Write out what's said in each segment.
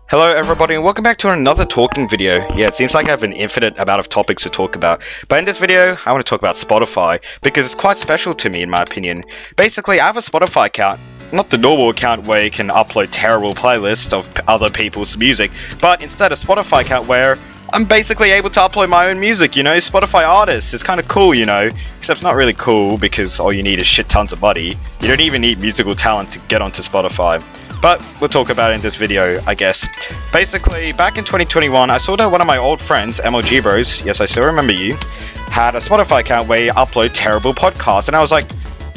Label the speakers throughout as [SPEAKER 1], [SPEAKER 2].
[SPEAKER 1] Hello everybody and welcome back to another talking video. Yeah, it seems like I have an infinite amount of topics to talk about, but in this video I want to talk about Spotify because it's quite special to me in my opinion. Basically, I have a Spotify account, not the normal account where you can upload terrible playlists of other people's music, but instead a Spotify account where I'm basically able to upload my own music, Spotify artists. It's kind of cool, except it's not really cool because all you need is shit tons of money. You don't even need musical talent to get onto Spotify. But we'll talk about it in this video, I guess. Basically, back in 2021, I saw that one of my old friends, MLG Bros, yes, I still remember you, had a Spotify account where you upload terrible podcasts, and I was like,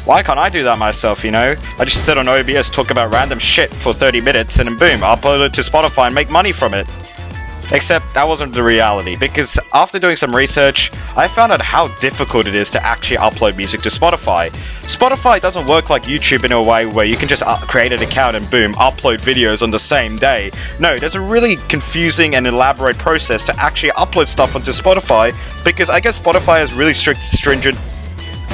[SPEAKER 1] why can't I do that myself, I just sit on OBS, talk about random shit for 30 minutes, and then boom, upload it to Spotify and make money from it. Except that wasn't the reality, because after doing some research, I found out how difficult it is to actually upload music to Spotify. Spotify doesn't work like YouTube in a way where you can just create an account and boom, upload videos on the same day. No, there's a really confusing and elaborate process to actually upload stuff onto Spotify, because I guess Spotify has really stringent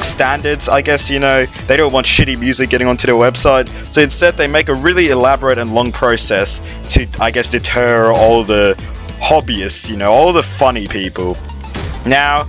[SPEAKER 1] standards, I guess, they don't want shitty music getting onto their website, so instead they make a really elaborate and long process to, I guess, deter all the hobbyists, all the funny people. Now,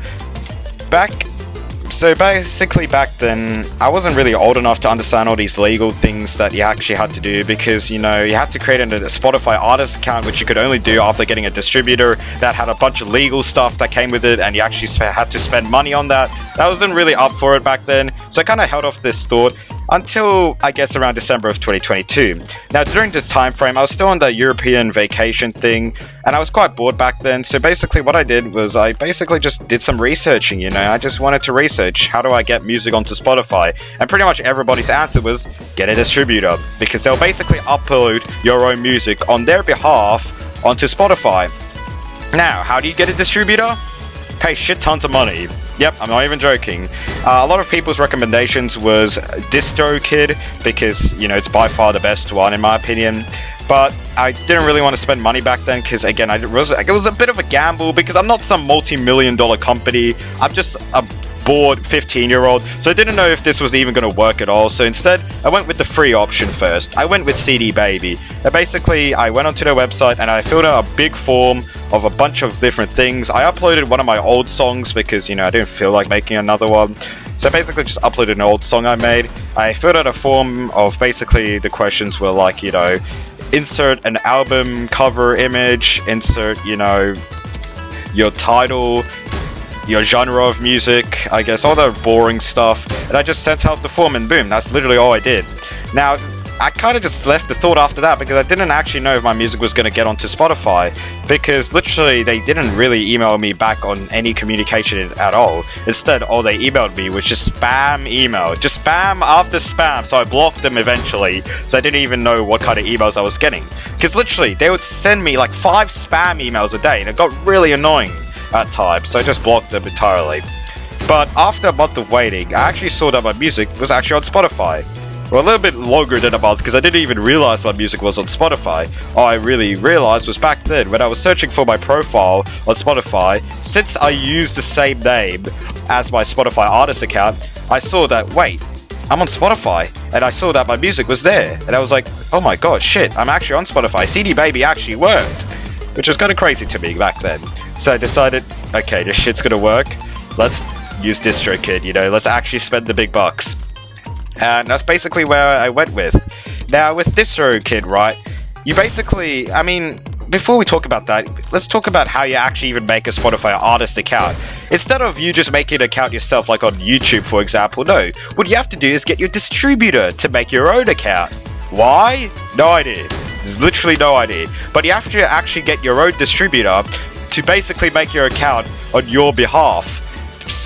[SPEAKER 1] basically back then, I wasn't really old enough to understand all these legal things that you actually had to do because, you had to create a Spotify artist account, which you could only do after getting a distributor that had a bunch of legal stuff that came with it, and you actually had to spend money on that. I wasn't really up for it back then, so I kind of held off this thought until, I guess, around December of 2022. Now, during this time frame, I was still on the European vacation thing, and I was quite bored back then, so basically what I did was I basically just did some researching, I just wanted to research how do I get music onto Spotify, and pretty much everybody's answer was get a distributor, because they'll basically upload your own music on their behalf onto Spotify. Now, how do you get a distributor? Pay shit tons of money. Yep, I'm not even joking. A lot of people's recommendations was DistroKid because, it's by far the best one in my opinion. But I didn't really want to spend money back then because, again, it was a bit of a gamble because I'm not some multi-million-dollar company. I'm just a bored 15-year-old, so I didn't know if this was even going to work at all. So instead, I went with the free option first. I went with CD Baby. And basically, I went onto their website and I filled out a big form of a bunch of different things. I uploaded one of my old songs because, I didn't feel like making another one. So I basically just uploaded an old song I made. I filled out a form of basically the questions were like, insert an album cover image, insert, your title, your genre of music, I guess, all the boring stuff, and I just sent out the form and boom, that's literally all I did. Now, I kind of just left the thought after that because I didn't actually know if my music was going to get onto Spotify, because literally they didn't really email me back on any communication at all. Instead, all they emailed me was just spam email, just spam after spam, so I blocked them eventually, so I didn't even know what kind of emails I was getting. Because literally, they would send me like 5 spam emails a day, and it got really annoying at times, so I just blocked them entirely. But after a month of waiting, I actually saw that my music was actually on Spotify. Well, a little bit longer than a month because I didn't even realize my music was on Spotify. All I really realized was back then when I was searching for my profile on Spotify, since I used the same name as my Spotify artist account, I saw that, wait, I'm on Spotify, and I saw that my music was there, and I was like, oh my god, shit, I'm actually on Spotify. CD Baby actually worked, which was kind of crazy to me back then. So I decided, okay, this shit's gonna work. Let's use DistroKid, let's actually spend the big bucks. And that's basically where I went with. Now, with DistroKid, right, you basically, before we talk about that, let's talk about how you actually even make a Spotify artist account. Instead of you just making an account yourself, like on YouTube, for example, no. What you have to do is get your distributor to make your own account. Why? No idea. There's literally no idea. But you have to actually get your own distributor to basically make your account on your behalf.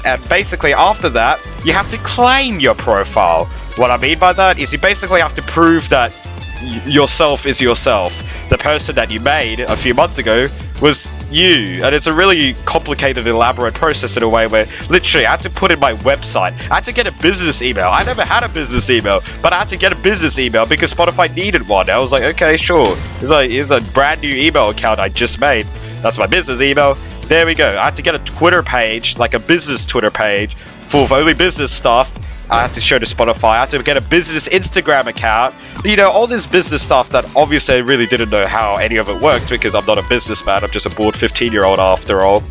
[SPEAKER 1] And basically after that, you have to claim your profile. What I mean by that is you basically have to prove that yourself is yourself. The person that you made a few months ago was you. And it's a really complicated, elaborate process in a way where literally I had to put in my website. I had to get a business email. I never had a business email, but I had to get a business email because Spotify needed one. I was like, okay, sure. Here's a brand new email account I just made. That's my business email. There we go. I had to get a Twitter page, like a business Twitter page, full of only business stuff. I had to show to Spotify. I had to get a business Instagram account. You know, all this business stuff that obviously I really didn't know how any of it worked because I'm not a businessman. I'm just a bored 15-year-old after all.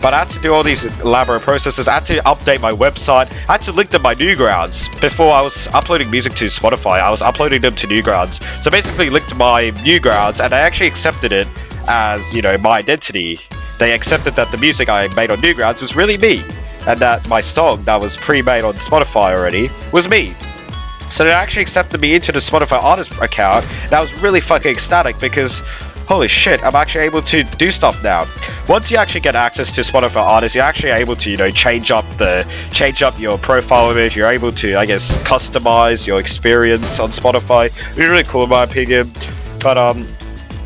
[SPEAKER 1] But I had to do all these elaborate processes. I had to update my website. I had to link to my Newgrounds. Before I was uploading music to Spotify, I was uploading them to Newgrounds. So basically linked to my Newgrounds, and I actually accepted it as, you know, my identity. They accepted that the music I made on Newgrounds was really me, and that my song that was pre-made on Spotify already was me. So they actually accepted me into the Spotify artist account, and I was really fucking ecstatic because holy shit, I'm actually able to do stuff now. Once you actually get access to Spotify artists, you're actually able to, you know, change up your profile image. You're able to, I guess, customize your experience on Spotify. It's really cool in my opinion. But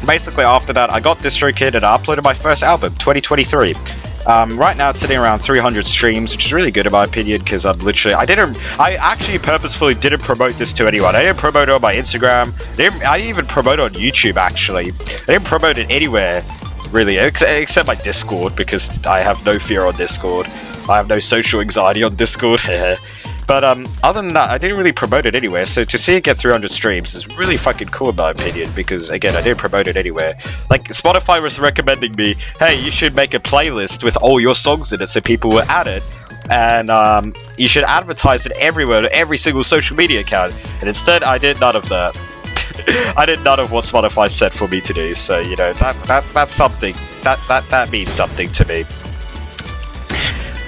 [SPEAKER 1] basically after that, I got DistroKid and I uploaded my first album, 2023. Right now it's sitting around 300 streams, which is really good in my opinion, because I actually purposefully didn't promote this to anyone. I didn't promote it on my Instagram. I didn't even promote it on YouTube, actually. I didn't promote it anywhere, really, except my Discord, because I have no fear on Discord. I have no social anxiety on Discord. But other than that, I didn't really promote it anywhere, so to see it get 300 streams is really fucking cool in my opinion, because again, I didn't promote it anywhere. Like, Spotify was recommending me, hey, you should make a playlist with all your songs in it so people will add it, and you should advertise it everywhere, every single social media account, and instead I did none of that. I did none of what Spotify said for me to do, so, you know, that's something. That means something to me.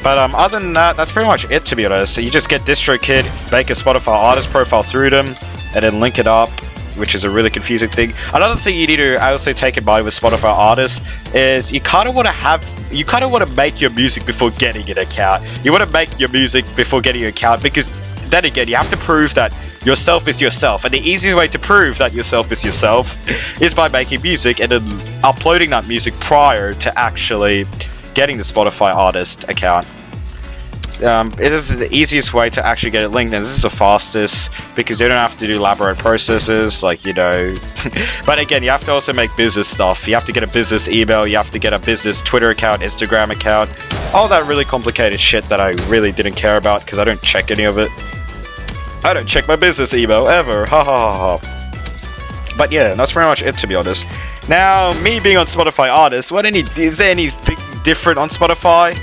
[SPEAKER 1] But other than that, that's pretty much it, to be honest. So you just get DistroKid, make a Spotify artist profile through them, and then link it up, which is a really confusing thing. Another thing you need to also take in mind with Spotify artists is you kind of want to make your music before getting an account. You want to make your music before getting an account, because then again, you have to prove that yourself is yourself, and the easiest way to prove that yourself is yourself is by making music and then uploading that music prior to actually getting the Spotify artist account. It is the easiest way to actually get it linked, and this is the fastest because you don't have to do elaborate processes, like, you know. But again, you have to also make business stuff. You have to get a business email, you have to get a business Twitter account, Instagram account, all that really complicated shit that I really didn't care about because I don't check any of it. I don't check my business email ever, ha ha ha ha. But yeah, that's pretty much it, to be honest. Now, me being on Spotify artists, is there anything different on Spotify?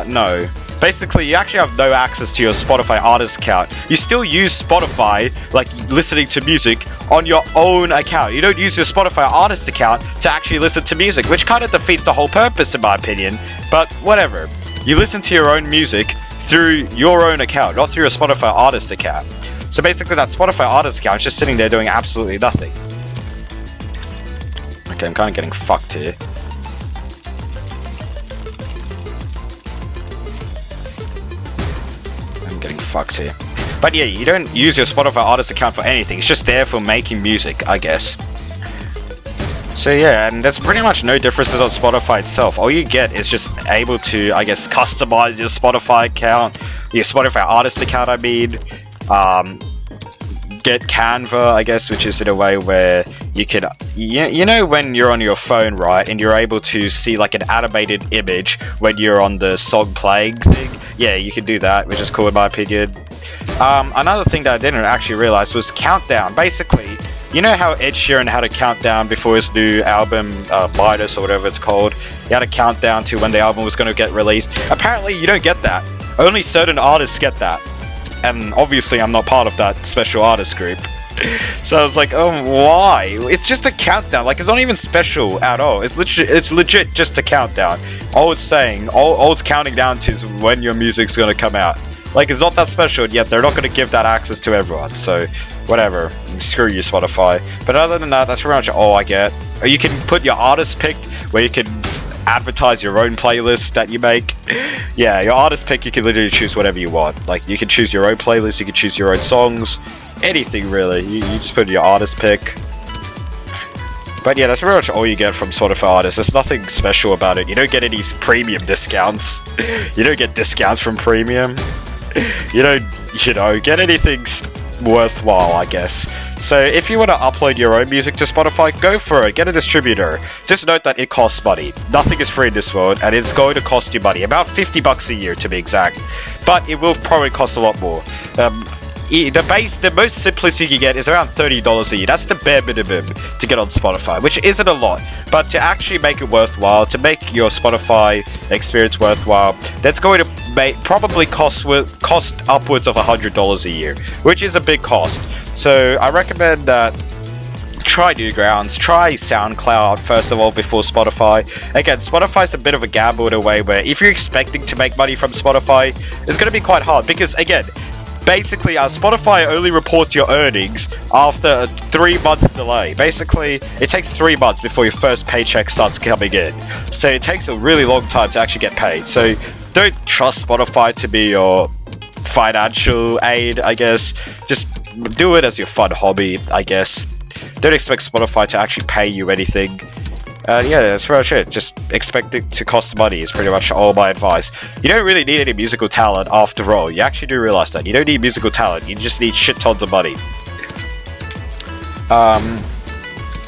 [SPEAKER 1] No. Basically, you actually have no access to your Spotify artist account. You still use Spotify, like listening to music, on your own account. You don't use your Spotify artist account to actually listen to music, which kind of defeats the whole purpose in my opinion. But whatever. You listen to your own music through your own account, not through your Spotify artist account. So basically, that Spotify artist account is just sitting there doing absolutely nothing. Okay, I'm kind of getting fucked here. Getting fucked here. But yeah, you don't use your Spotify artist account for anything. It's just there for making music, I guess. So yeah, and there's pretty much no differences on Spotify itself. All you get is just able to, I guess, customize your Spotify account, your Spotify artist account, I mean. Get Canva, I guess, which is in a way where you can, you know, when you're on your phone, right, and you're able to see like an animated image when you're on the song playing thing. Yeah, you can do that, which is cool in my opinion. Another thing that I didn't actually realize was countdown. Basically, you know how Ed Sheeran had a countdown before his new album, Midas or whatever it's called? He had a countdown to when the album was going to get released. Apparently, you don't get that. Only certain artists get that. And obviously, I'm not part of that special artist group. So I was like, oh, why? It's just a countdown. Like, it's not even special at all. It's legit just a countdown. All it's saying, all it's counting down to is when your music's gonna come out. Like, it's not that special, yet they're not gonna give that access to everyone. So, whatever. Screw you, Spotify. But other than that, that's pretty much all I get. Or you can put your artist picked, where you can advertise your own playlist that you make. Yeah, your artist pick, you can literally choose whatever you want. Like, you can choose your own playlist, you can choose your own songs, anything really. You just put your artist pick. But yeah, that's pretty much all you get from Spotify artists. There's nothing special about it. You don't get any premium discounts. You don't get discounts from premium. You don't, get anything worthwhile, I guess. So if you want to upload your own music to Spotify, go for it, get a distributor. Just note that it costs money. Nothing is free in this world, and it's going to cost you money. About $50 a year to be exact. But it will probably cost a lot more. The most simplest you can get is around $30 a year. That's the bare minimum to get on Spotify, which isn't a lot. But to actually make it worthwhile, to make your Spotify experience worthwhile, that's going to probably cost upwards of $100 a year, which is a big cost. So I recommend that try Newgrounds, try SoundCloud first of all before Spotify. Again, Spotify's a bit of a gamble in a way where if you're expecting to make money from Spotify, it's going to be quite hard because, again, basically, Spotify only reports your earnings after a 3-month delay. Basically, it takes 3 months before your first paycheck starts coming in. So it takes a really long time to actually get paid. So don't trust Spotify to be your financial aid, I guess. Just do it as your fun hobby, I guess. Don't expect Spotify to actually pay you anything. Yeah, that's pretty much it. Just expect it to cost money is pretty much all my advice. You don't really need any musical talent after all. You actually do realize that. You don't need musical talent. You just need shit tons of money.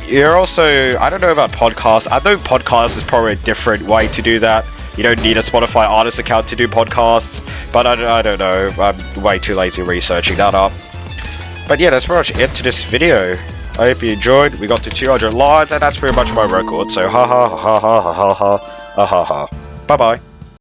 [SPEAKER 1] You're also... I don't know about podcasts. I know podcasts is probably a different way to do that. You don't need a Spotify artist account to do podcasts. But I don't know. I'm way too lazy researching that up. But yeah, that's pretty much it to this video. I hope you enjoyed. We got to 200 lines, and that's pretty much my record. So ha ha ha ha ha ha ha ha ha. Bye bye.